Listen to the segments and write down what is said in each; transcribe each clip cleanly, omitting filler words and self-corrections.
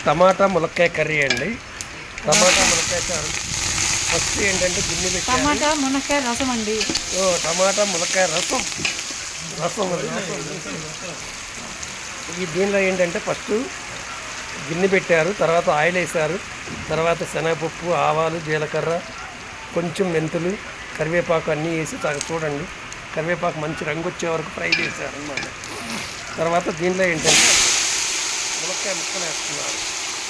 టమాటా ములక్కాయ కర్రీ అండి. టమాటా ములక్కాయ కర్రీ ఫస్ట్ ఏంటంటే గిన్నె పెట్టి టమాటా మునక్కాయ రసం అండి. టమాటా ములక్కాయ రసం ఈ దీనిలో ఏంటంటే ఫస్ట్ గిన్నె పెట్టారు, తర్వాత ఆయిల్ వేసారు, తర్వాత శనగపప్పు, ఆవాలు, జీలకర్ర, కొంచెం మెంతులు, కరివేపాకు అన్నీ వేసి చూడండి కరివేపాకు మంచి రంగు వచ్చే వరకు ఫ్రై చేశారు అన్నమాట. తర్వాత దీనిలో ఏంటంటే ములక్కాయ ముక్కలు వేస్తున్నారు.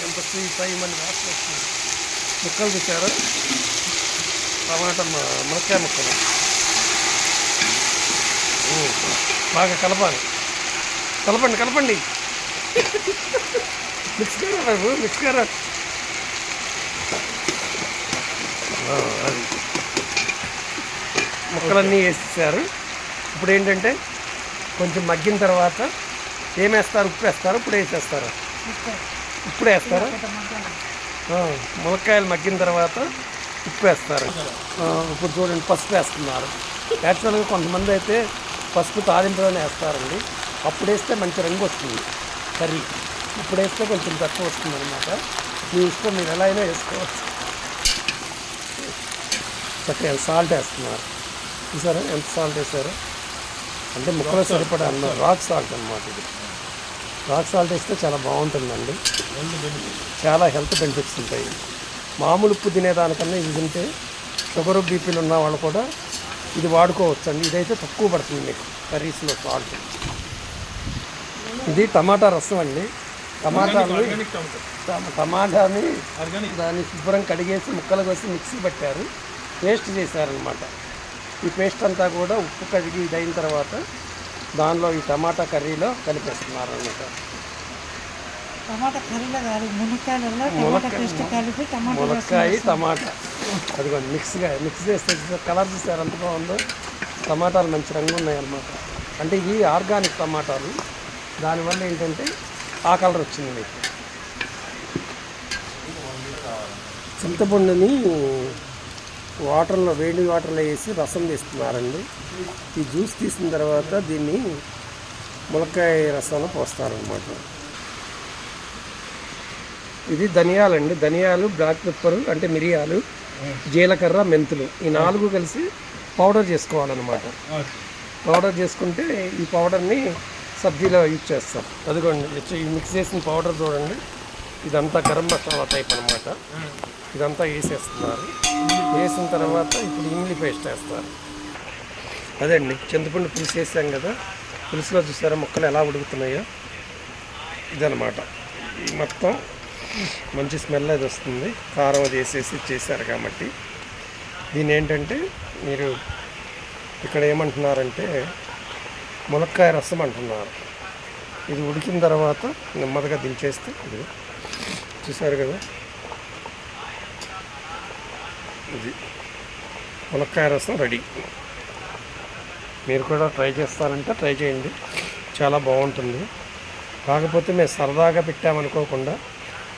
ఎంత ఫ్రై మంది వాసన వస్తుంది. ముక్కలు చూసారు, టమాటా ములక్కాయ ముక్కలు బాగా కలపాలి. కలపండి మిక్స్ కరా బాబు, మిక్స్ కరా. అది ముక్కలన్నీ వేసేసారు. ఇప్పుడు ఏంటంటే కొంచెం మగ్గిన తర్వాత ఏమేస్తారు? ఉప్పు వేస్తారు. ఇప్పుడు వేసేస్తారు. ఇప్పుడు వేస్తారా? ములక్కాయలు మగ్గిన తర్వాత ఉప్పు వేస్తారు. ఇప్పుడు చూడండి పసుపు వేస్తున్నారు. యాక్చువల్గా కొంతమంది అయితే పసుపు తాలింపులోనే వేస్తారండి. అప్పుడు వేస్తే మంచి రంగు వస్తుంది కర్రీ. ఇప్పుడు వేస్తే కొంచెం తక్కువ వస్తుంది అనమాట. మీ ఇష్టం, మీరు ఎలా అయినా వేసుకోవచ్చు. చక్కగా సాల్ట్ వేస్తున్నారు. చూసారా ఎంత సాల్ట్ వేసారు? అంటే ముక్కలు సరిపడా అన్నారు. రాక్ సాల్ట్ అనమాట ఇది. రాక్ సాల్ట్ వేస్తే చాలా బాగుంటుందండి. చాలా హెల్త్ బెనిఫిట్స్ ఉంటాయి. మామూలు ఉప్పు తినేదానికన్నా ఇది తింటే షుగర్, బీపీలు ఉన్న వాళ్ళు కూడా ఇది వాడుకోవచ్చు అండి. ఇదైతే తక్కువ పడుతుంది మీకు కర్రీస్లో సాల్ట్. ఇది టమాటా రసం అండి. టమాటాని దాన్ని శుభ్రం కడిగేసి ముక్కలు కోసి మిక్సీ పట్టారు, పేస్ట్ చేశారనమాట. ఈ పేస్ట్ అంతా కూడా ఉప్పు కడిగి ఇదైన తర్వాత దానిలో ఈ టమాటా కర్రీలో కలిపేస్తున్నారు అన్నమాట. మునక్కాయ టమాటా అదిగోండి మిక్స్ చేస్తే కలర్ చూసారు ఎంత బాగుందో. టమాటాలు మంచి రంగు ఉన్నాయి అన్నమాట. అంటే ఇవి ఆర్గానిక్ టమాటాలు. దానివల్ల ఏంటంటే ఆ కలర్ వచ్చింది మీకు. చింతపండుని వేడి వాటర్లో వేసి రసం తీస్తున్నారండి. ఈ జ్యూస్ తీసిన తర్వాత దీన్ని ములక్కాయ రసంలో పోస్తారనమాట. ఇది ధనియాలండి. ధనియాలు, బ్లాక్ పెప్పరు అంటే మిరియాలు, జీలకర్ర, మెంతులు ఈ 4 కలిసి పౌడర్ చేసుకోవాలన్నమాట. పౌడర్ చేసుకుంటే ఈ పౌడర్ని సబ్జీలో యూజ్ చేస్తాం. అదిగోండి ఈ మిక్స్ చేసిన పౌడర్ చూడండి. ఇదంతా గరం మసాలా టైప్ అనమాట. ఇదంతా వేసేస్తున్నారు. వేసిన తర్వాత ఇప్పుడు ఇమ్లీ పేస్ట్ వేస్తారు. అదండి చింతపండు పులుసు వేసాం కదా, పులుసులో చూసారా ముక్కలు ఎలా ఉడుకుతున్నాయో. ఇదనమాట మొత్తం మంచి స్మెల్ అది వస్తుంది. కారం అది వేసేసి చేశారు కాబట్టి. దీని ఏంటంటే మీరు ఇక్కడ ఏమంటున్నారంటే ములక్కాయ రసం అంటున్నారు. ఇది ఉడికిన తర్వాత నెమ్మదిగా దించేస్తే ఇది చూసారు కదా, ఇది ములక్కాయ రసం రెడీ. మీరు కూడా ట్రై చేస్తారంటే ట్రై చేయండి, చాలా బాగుంటుంది. కాకపోతే మేము సరదాగా పెట్టామనుకోకుండా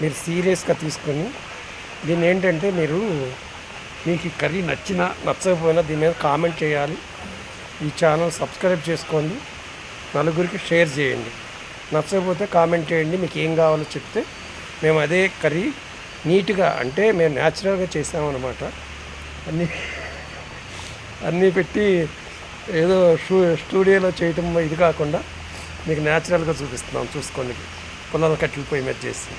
మీరు సీరియస్గా తీసుకొని దీన్ని ఏంటంటే మీకు ఈ కర్రీ నచ్చినా నచ్చకపోయినా దీని మీద కామెంట్ చేయాలి. ఈ ఛానల్ సబ్స్క్రైబ్ చేసుకోండి, నలుగురికి షేర్ చేయండి. నచ్చకపోతే కామెంట్ చేయండి, మీకు ఏం కావాలో చెప్తే మేము అదే కర్రీ నీట్గా అంటే మేము న్యాచురల్గా చేసామన్నమాట. అన్నీ పెట్టి ఏదో స్టూడియోలో చేయటం ఇది కాకుండా మీకు న్యాచురల్గా చూపిస్తున్నాం. చూసుకోండి, పుల్లల కట్టెలు పొయ్యి మీద చేసి.